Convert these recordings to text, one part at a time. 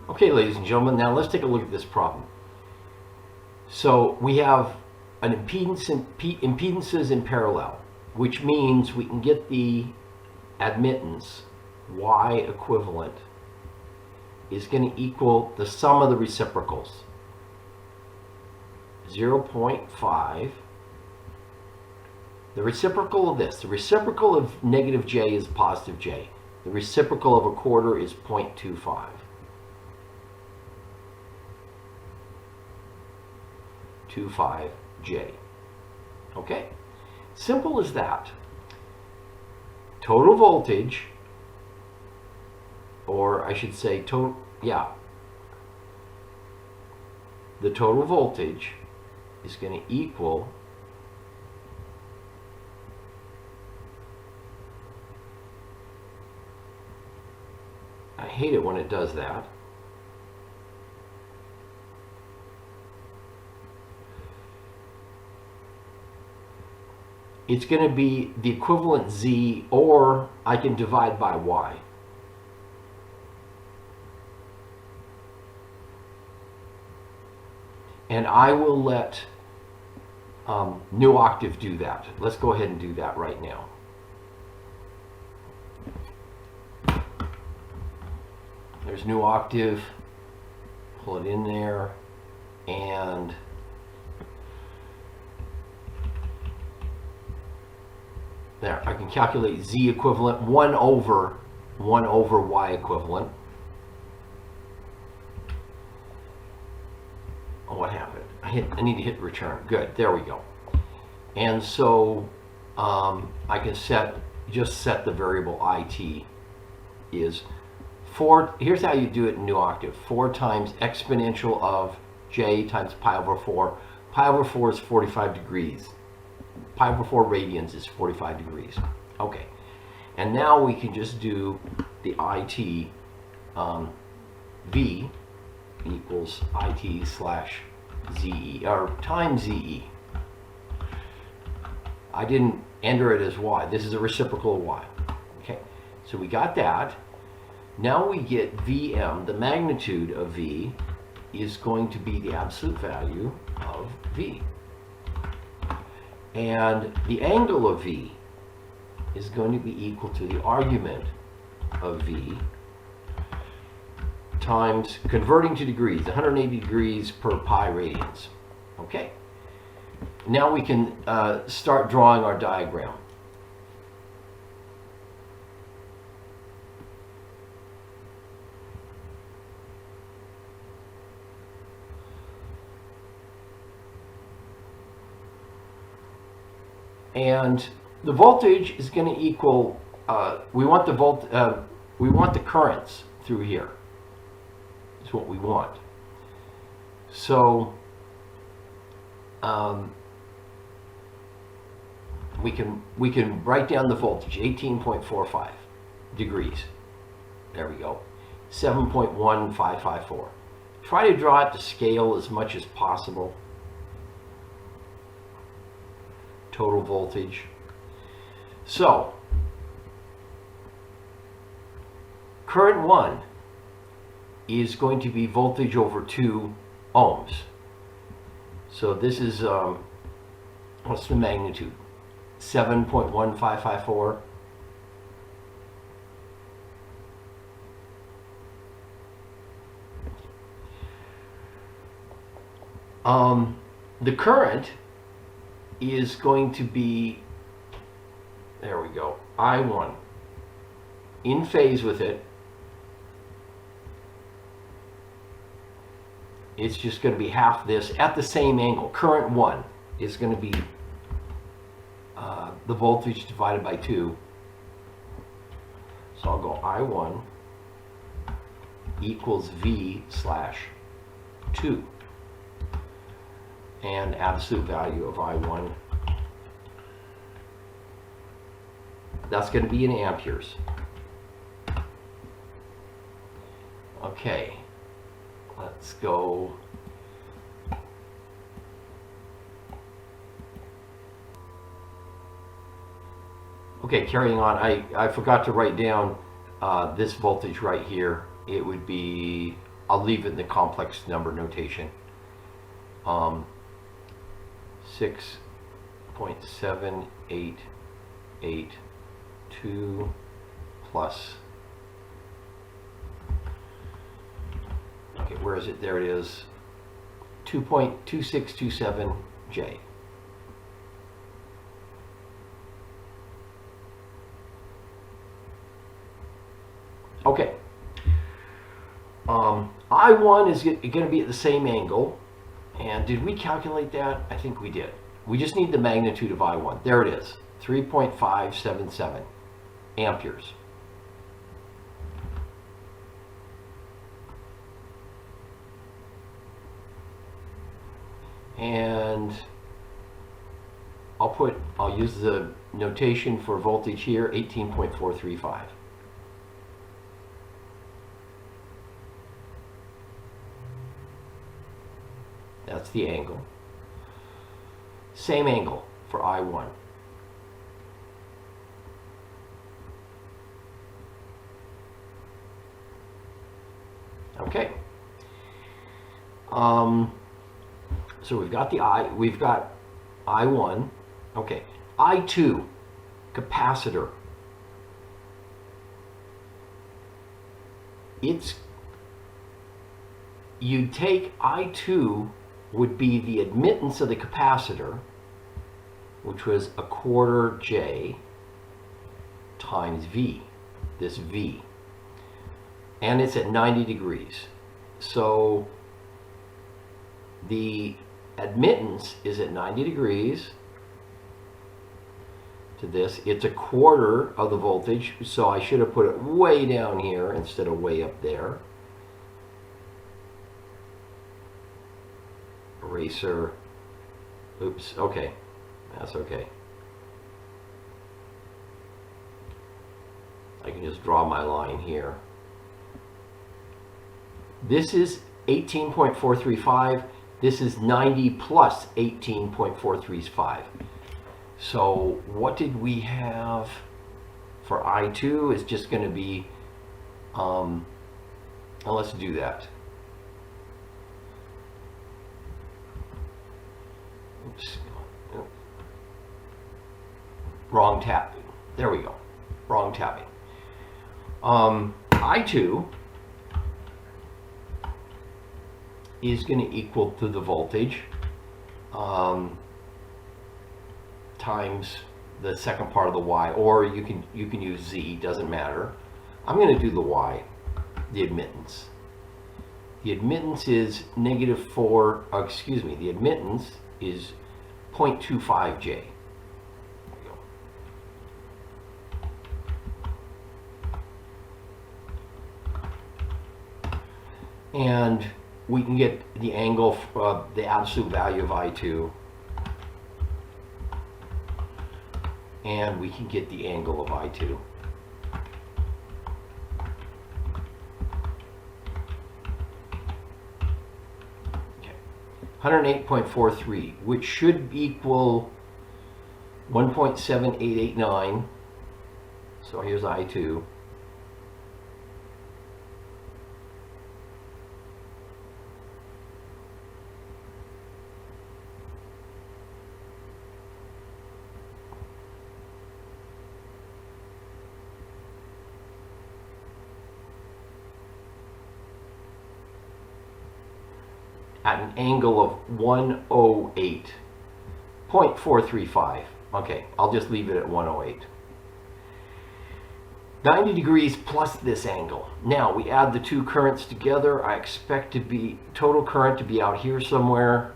Okay, ladies and gentlemen, now let's take a look at this problem. So we have an impedances in parallel, which means we can get the admittance Y equivalent is going to equal the sum of the reciprocals. 0.5. The reciprocal of this, the reciprocal of negative J is positive J. The reciprocal of a quarter is 0.25. 25J. Okay, simple as that. Total voltage, or I should say the total voltage is going to equal I hate it when it does that. It's going to be the equivalent Z, or I can divide by Y. And I will let New Octave do that. Let's go ahead and do that right now. There's New Octave. Pull it in there, and there, I can calculate Z equivalent 1 over Y equivalent. Oh, what happened? I need to hit return. Good, there we go. And so I can just set the variable IT is 4. Here's how you do it in New Octave. 4 times exponential of J times pi over 4. Pi over 4 is 45 degrees. Pi over 4 radians is 45 degrees. Okay, and now we can just do the IT V equals IT slash ZE, or times ZE. I didn't enter it as Y. This is a reciprocal of Y. Okay, so we got that. Now we get Vm, the magnitude of V is going to be the absolute value of V. And the angle of V is going to be equal to the argument of V times, converting to degrees, 180 degrees per pi radians. Okay. Now we can start drawing our diagram. And the voltage is going to equal. We want the currents through here. Is what we want. So we can write down the voltage, 18.45 degrees. There we go. 7.1554. Try to draw it to scale as much as possible. Total voltage. So, current 1 is going to be voltage over 2 ohms. So this is, what's the magnitude? 7.1554. The current is going to be, there we go, I1, in phase with it. It's just going to be half this at the same angle. Current 1 is going to be the voltage divided by 2. So I'll go I1 equals V slash 2. And absolute value of I1. That's going to be in amperes. Okay, let's go. Okay, carrying on. I forgot to write down this voltage right here. It would be I'll leave it in the complex number notation. 6.7882 plus, okay, where is it? There it is, 2.2627J. Okay. I1 is going to be at the same angle. And did we calculate that? I think we did. We just need the magnitude of I1. There it is, 3.577 amperes. And I'll use the notation for voltage here, 18.435. That's the angle. Same angle for I1. Okay. So we've got I1. Okay. I2, capacitor. You'd take I2 would be the admittance of the capacitor, which was 1/4 J times V, this V. And it's at 90 degrees. So the admittance is at 90 degrees to this. It's 1/4 of the voltage, so I should have put it way down here instead of way up there. Eraser. Oops, okay. That's okay. I can just draw my line here. This is 18.435. This is 90 plus 18.435. So what did we have for I2? Is just going to be, let's do that. Oops. Wrong tapping. There we go. Wrong tapping. I2 is going to equal to the voltage times the second part of the Y, or you can use Z, doesn't matter. I'm going to do the Y, the admittance. The admittance is the admittance is 0.25J. And we can get the angle, the absolute value of I2, and we can get the angle of I2. Okay, 108.43, which should equal 1.7889. So here's I2. At an angle of 108.435. Okay, I'll just leave it at 108. 90 degrees plus this angle. Now we add the two currents together. I expect total current to be out here somewhere.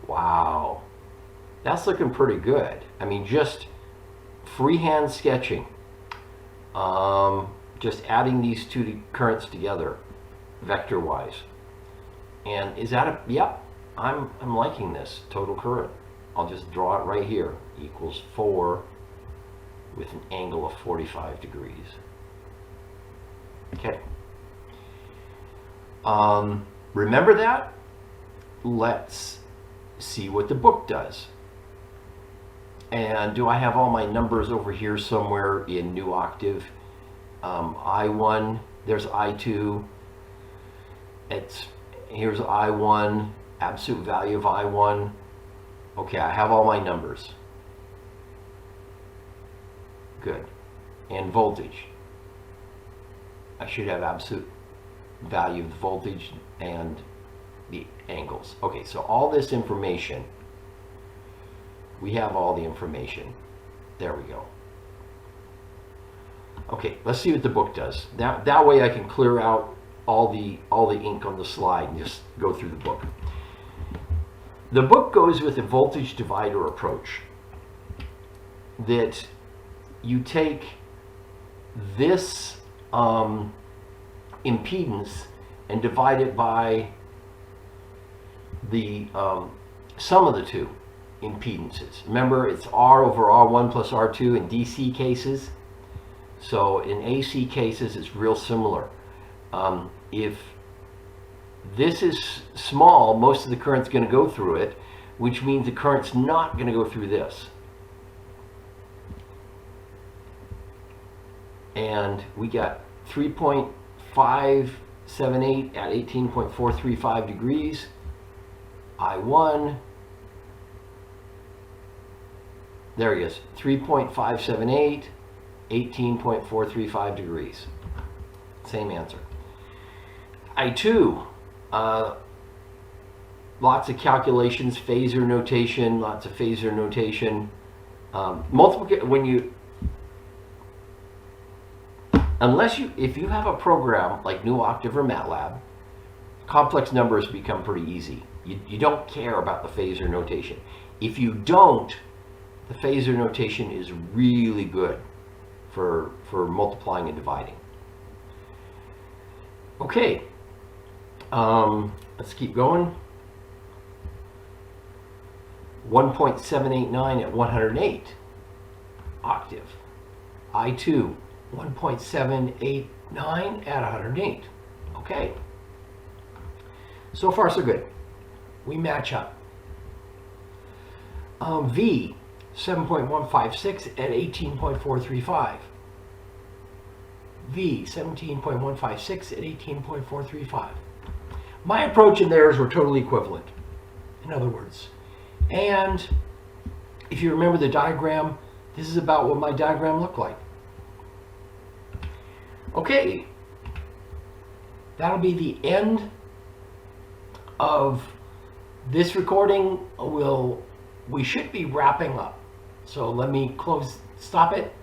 Wow, that's looking pretty good. I mean, just freehand sketching. Just adding these two currents together, vector-wise. And is that yep, I'm liking this total current. I'll just draw it right here. Equals 4 with an angle of 45 degrees. Okay. Remember that? Let's see what the book does. And do I have all my numbers over here somewhere in New Octave? I1, there's I2. Here's I1, absolute value of I1. Okay, I have all my numbers. Good. And voltage. I should have absolute value of the voltage and the angles. Okay, so all this information, we have all the information. There we go. Okay, let's see what the book does. That way I can clear out all the ink on the slide and just go through the book. The book goes with a voltage divider approach, that you take this impedance and divide it by the sum of the two impedances. Remember, it's R over R1 plus R2 in DC cases. So in AC cases, it's real similar. If this is small, most of the current's going to go through it, which means the current's not going to go through this. And we got 3.578 at 18.435 degrees. I1, there he is, 3.578, 18.435 degrees. Same answer. I2, lots of calculations, phasor notation, lots of phasor notation. If you have a program like New Octave or MATLAB, complex numbers become pretty easy. You don't care about the phasor notation. If you don't, the phasor notation is really good for multiplying and dividing. Okay, let's keep going. 1.789 at 108 octave. I2, 1.789 at 108. Okay. So far, so good. We match up. V, 7.156 at 18.435. V, 17.156 at 18.435. My approach and theirs were totally equivalent, in other words. And if you remember the diagram, this is about what my diagram looked like. Okay, that'll be the end of this recording. We should be wrapping up. So let me stop it,